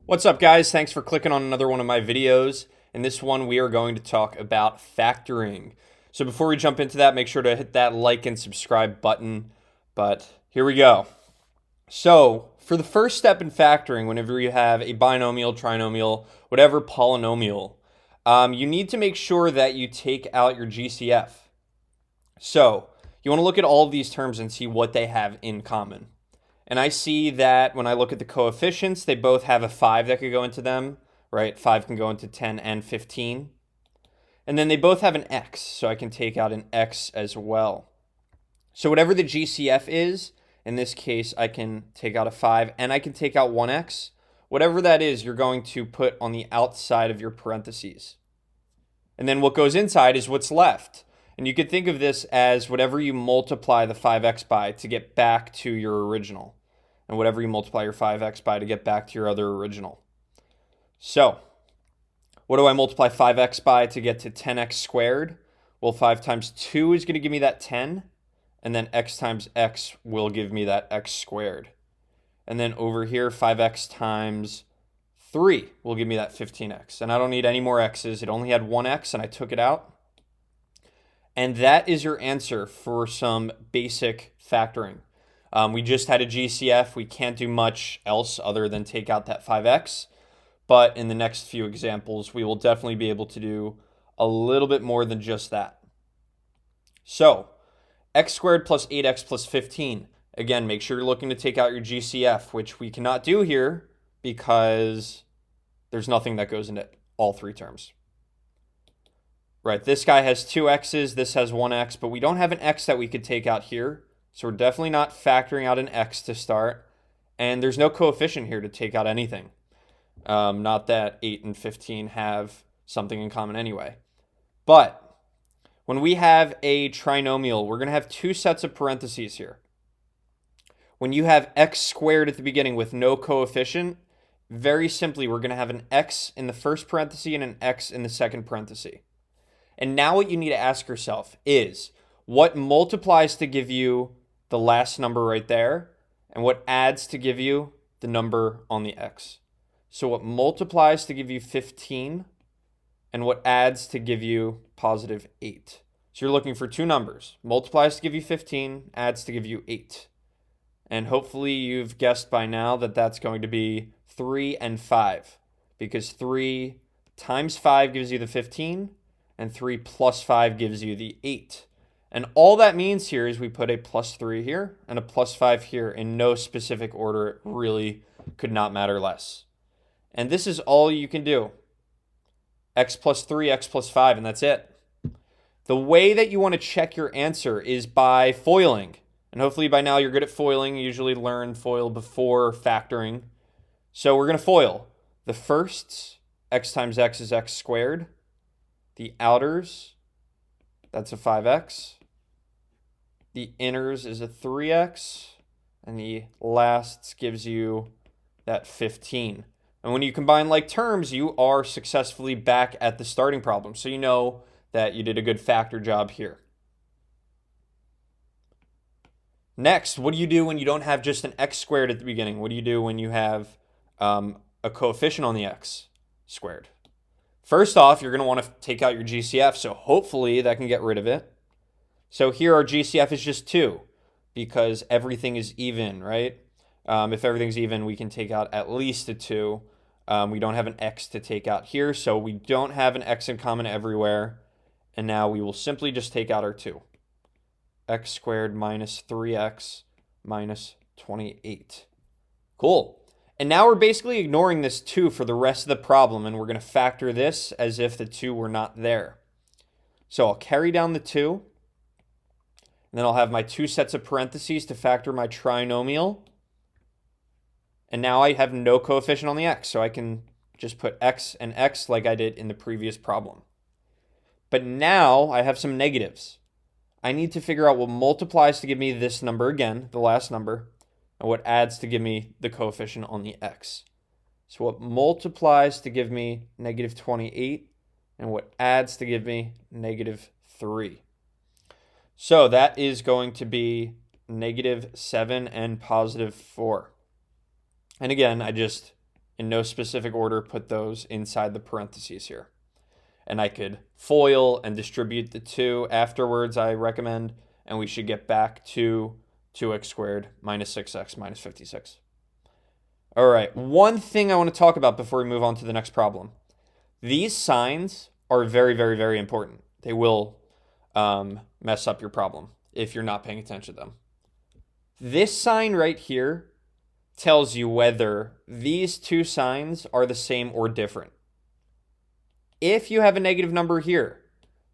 What's up, guys? Thanks for clicking on another one of my videos. In this one, we are going to talk about factoring. So before we jump into that, make sure to hit that like and subscribe button. But here we go. So for the first step in factoring, whenever you have a binomial, trinomial, whatever polynomial, you need to make sure that you take out your GCF. So you want to look at all of these terms and see what they have in common. And I see that when I look at the coefficients, they both have a 5 that could go into them, right? 5 can go into 10 and 15. And then they both have an x, so I can take out an x as well. So whatever the GCF is, in this case, I can take out a 5 and I can take out 1x. Whatever that is, you're going to put on the outside of your parentheses. And then what goes inside is what's left. And you could think of this as whatever you multiply the 5x by to get back to your original, and whatever you multiply your 5x by to get back to your other original. So what do I multiply 5x by to get to 10x squared? Well, 5 times 2 is going to give me that 10, and then x times x will give me that x squared. And then over here, 5x times 3 will give me that 15x. And I don't need any more x's. It only had one x, and I took it out. And that is your answer for some basic factoring. We just had a GCF. We can't do much else other than take out that 5x. But in the next few examples, we will definitely be able to do a little bit more than just that. So x squared plus 8x plus 15. Again, make sure you're looking to take out your GCF, which we cannot do here because there's nothing that goes into all three terms. Right, this guy has two x's, this has one x, but we don't have an x that we could take out here. So we're definitely not factoring out an x to start. And there's no coefficient here to take out anything. Not that 8 and 15 have something in common anyway. But when we have a trinomial, we're going to have two sets of parentheses here. When you have x squared at the beginning with no coefficient, very simply, we're going to have an x in the first parenthesis and an x in the second parenthesis. And now what you need to ask yourself is, what multiplies to give you the last number right there, and what adds to give you the number on the x? So what multiplies to give you 15, and what adds to give you positive 8? So you're looking for two numbers. Multiplies to give you 15, adds to give you 8. And hopefully you've guessed by now that that's going to be 3 and 5, because 3 times 5 gives you the 15, and 3 plus 5 gives you the 8. And all that means here is we put a plus 3 here and a plus 5 here in no specific order. It really could not matter less. And this is all you can do. X plus 3, x plus 5, and that's it. The way that you want to check your answer is by foiling. And hopefully by now you're good at foiling. You usually learn FOIL before factoring. So we're going to FOIL. The firsts, x times x is x squared. The outers, that's a 5x. The inners is a 3x. And the lasts gives you that 15. And when you combine like terms, you are successfully back at the starting problem. So you know that you did a good factor job here. Next, what do you do when you don't have just an x squared at the beginning? What do you do when you have a coefficient on the x squared? First off, you're going to want to take out your GCF, so hopefully that can get rid of it. So here our GCF is just 2 because everything is even, right? If everything's even, we can take out at least a 2. We don't have an x to take out here, so we don't have an x in common everywhere. And now we will simply just take out our 2. X squared minus 3x minus 28. Cool. And now we're basically ignoring this 2 for the rest of the problem, and we're going to factor this as if the 2 were not there. So I'll carry down the 2, and then I'll have my two sets of parentheses to factor my trinomial. And now I have no coefficient on the x, so I can just put x and x like I did in the previous problem. But now I have some negatives. I need to figure out what multiplies to give me this number again, the last number, and what adds to give me the coefficient on the x. So what multiplies to give me negative 28, and what adds to give me negative 3. So that is going to be negative 7 and positive 4. And again, I just in no specific order, put those inside the parentheses here. And I could FOIL and distribute the 2 afterwards, I recommend, and we should get back to 2x squared minus 6x minus 56. All right, one thing I want to talk about before we move on to the next problem. These signs are very, very, very important. They will mess up your problem if you're not paying attention to them. This sign right here tells you whether these two signs are the same or different. If you have a negative number here,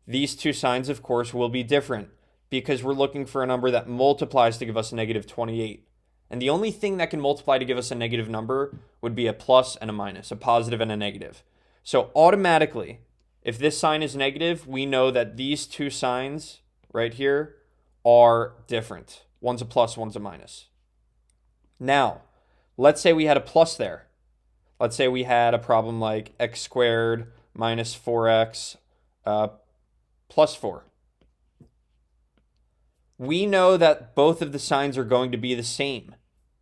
these two signs, of course, will be different because we're looking for a number that multiplies to give us a negative 28. And the only thing that can multiply to give us a negative number would be a plus and a minus, a positive and a negative. So automatically, if this sign is negative, we know that these two signs right here are different. One's a plus, one's a minus. Now, let's say we had a plus there. Let's say we had a problem like x squared minus 4x plus 4. We know that both of the signs are going to be the same.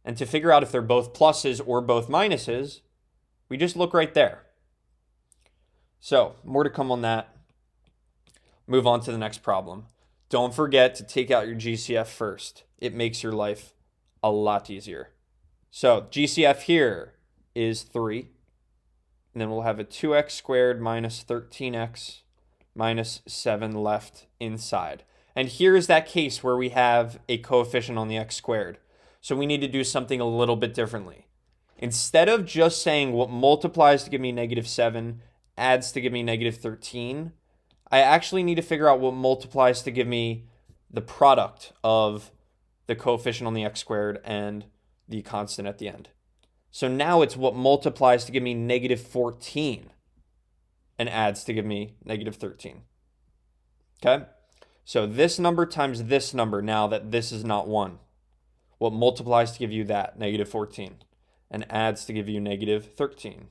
And to figure out if they're both pluses or both minuses, we just look right there. So, more to come on that. Move on to the next problem. Don't forget to take out your GCF first. It makes your life a lot easier. So, GCF here is 3. And then we'll have a 2x squared minus 13x minus 7 left inside. And here is that case where we have a coefficient on the x squared. So we need to do something a little bit differently. Instead of just saying what multiplies to give me negative 7 adds to give me negative 13, I actually need to figure out what multiplies to give me the product of the coefficient on the x squared and the constant at the end. So now it's what multiplies to give me negative 14 and adds to give me negative 13. Okay? So this number times this number, now that this is not 1. What multiplies to give you that, negative 14, and adds to give you negative 13.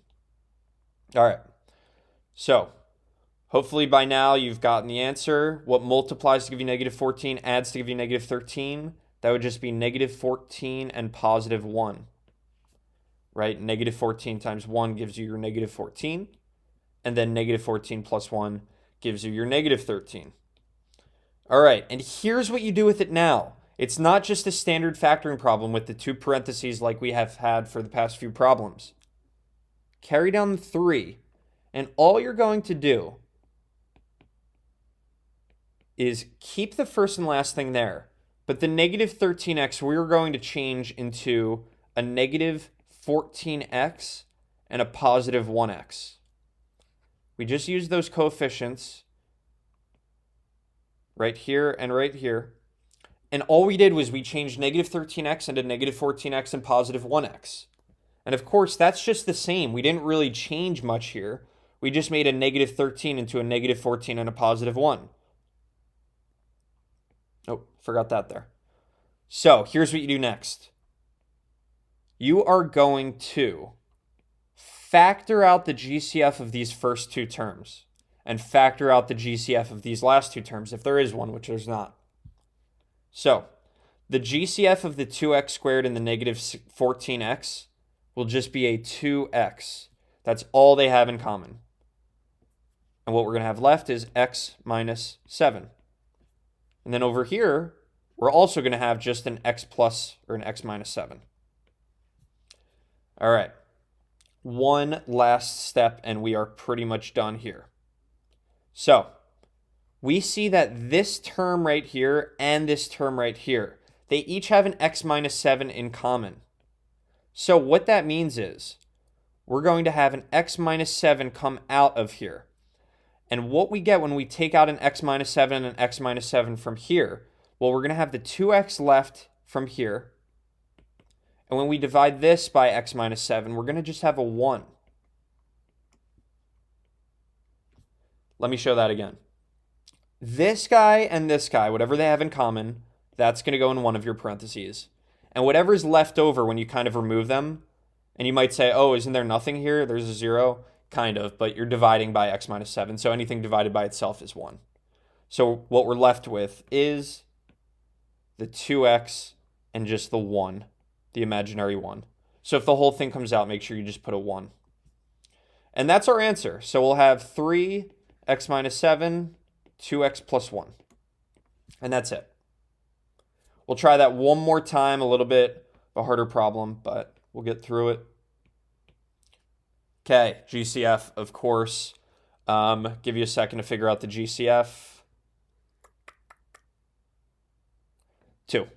All right. So hopefully by now you've gotten the answer. What multiplies to give you negative 14 adds to give you negative 13. That would just be negative 14 and positive 1. Right? Negative 14 times 1 gives you your negative 14. And then negative 14 plus 1 gives you your negative 13. All right. And here's what you do with it now. It's not just a standard factoring problem with the 2 parentheses like we have had for the past few problems. Carry down the 3, and all you're going to do is keep the first and last thing there, but the negative 13x we're going to change into a negative 14x and a positive 1x. We just use those coefficients right here and right here. And all we did was we changed negative 13x into negative 14x and positive 1x. And of course, that's just the same. We didn't really change much here. We just made a negative 13 into a negative 14 and a positive 1. Oh, forgot that there. So here's what you do next. You are going to factor out the GCF of these first 2 terms and factor out the GCF of these last 2 terms, if there is one, which there's not. So, the GCF of the 2x squared and the negative 14x will just be a 2x. That's all they have in common. And what we're going to have left is x minus 7. And then over here, we're also going to have just an x plus or an x minus 7. All right. One last step, and we are pretty much done here. So, we see that this term right here and this term right here, they each have an x minus 7 in common. So what that means is we're going to have an x minus 7 come out of here. And what we get when we take out an x minus 7 and an x minus 7 from here, well, we're going to have the 2x left from here. And when we divide this by x minus 7, we're going to just have a 1. Let me show that again. This guy and this guy, whatever they have in common, that's going to go in one of your parentheses. And whatever's left over when you kind of remove them, and you might say, oh, isn't there nothing here? There's a 0. Kind of, but you're dividing by x minus 7, so anything divided by itself is 1. So what we're left with is the 2x and just the 1, the imaginary 1. So if the whole thing comes out, make sure you just put a 1. And that's our answer. So we'll have 3x minus 7, 2x plus 1. And that's it. We'll try that one more time, a little bit of a harder problem, but we'll get through it. Okay, GCF, of course. Give you a second to figure out the GCF. 2.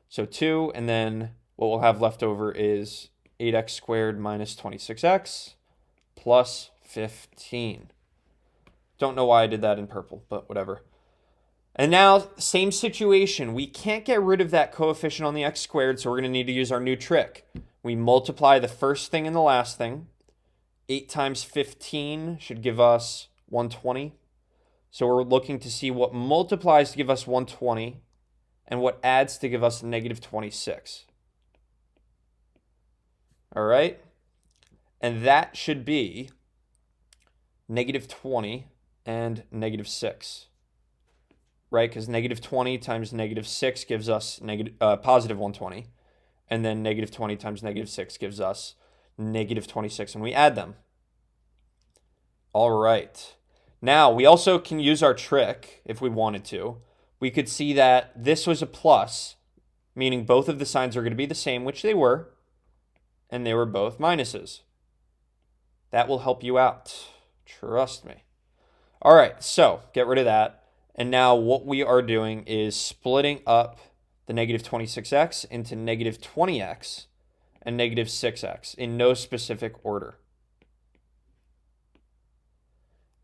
So 2, and then what we'll have left over is 8x squared minus 26x plus 15. Don't know why I did that in purple, but whatever. And now, same situation. We can't get rid of that coefficient on the x squared, so we're going to need to use our new trick. We multiply the first thing and the last thing. 8 times 15 should give us 120. So we're looking to see what multiplies to give us 120 and what adds to give us negative 26. All right? And that should be negative 20 and negative 6. Right? Because negative 20 times negative 6 gives us positive 120. And then negative 20 times negative 6 gives us negative 26 when we add them. All right. Now, we also can use our trick if we wanted to. We could see that this was a plus, meaning both of the signs are going to be the same, which they were, and they were both minuses. That will help you out. Trust me. All right, so get rid of that. And now what we are doing is splitting up the negative 26x into negative 20x and negative 6x in no specific order.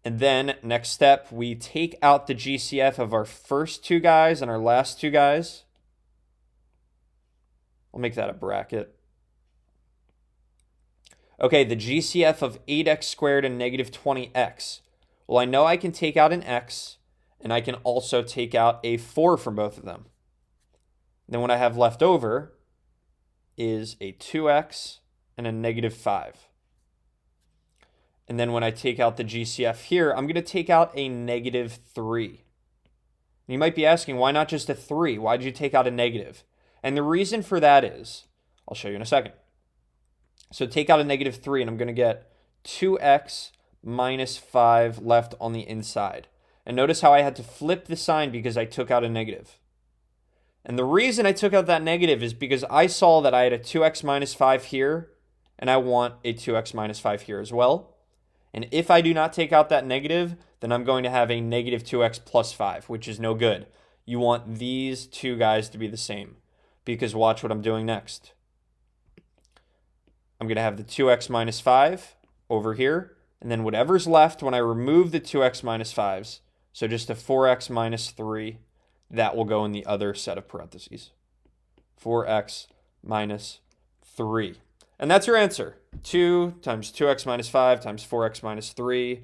And then next step, we take out the GCF of our first two guys and our last two guys. I'll make that a bracket. Okay, the GCF of 8x squared and negative 20x. Well, I know I can take out an x, and I can also take out a 4 from both of them. Then what I have left over is a 2x and a negative 5. And then when I take out the GCF here, I'm going to take out a negative 3. You might be asking, why not just a 3? Why did you take out a negative? And the reason for that is, I'll show you in a second. So take out a negative 3, and I'm going to get 2x minus 5 left on the inside. And notice how I had to flip the sign because I took out a negative. And the reason I took out that negative is because I saw that I had a 2x minus 5 here, and I want a 2x minus 5 here as well. And if I do not take out that negative, then I'm going to have a negative 2x plus 5, which is no good. You want these two guys to be the same, because watch what I'm doing next. I'm going to have the 2x minus 5 over here, and then whatever's left when I remove the 2x minus 5s, so just a 4x minus 3, that will go in the other set of parentheses. 4x minus 3. And that's your answer. 2 times 2x minus 5 times 4x minus 3.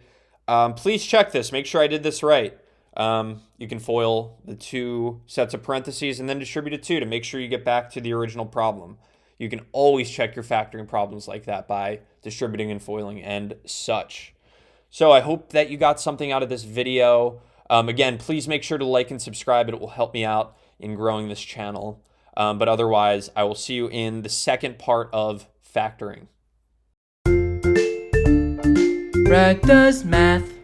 Please check this. Make sure I did this right. You can FOIL the two sets of parentheses and then distribute a 2 to make sure you get back to the original problem. You can always check your factoring problems like that by distributing and foiling and such. So I hope that you got something out of this video. Again, please make sure to like and subscribe. It will help me out in growing this channel. But otherwise, I will see you in the second part of factoring. Brad does math.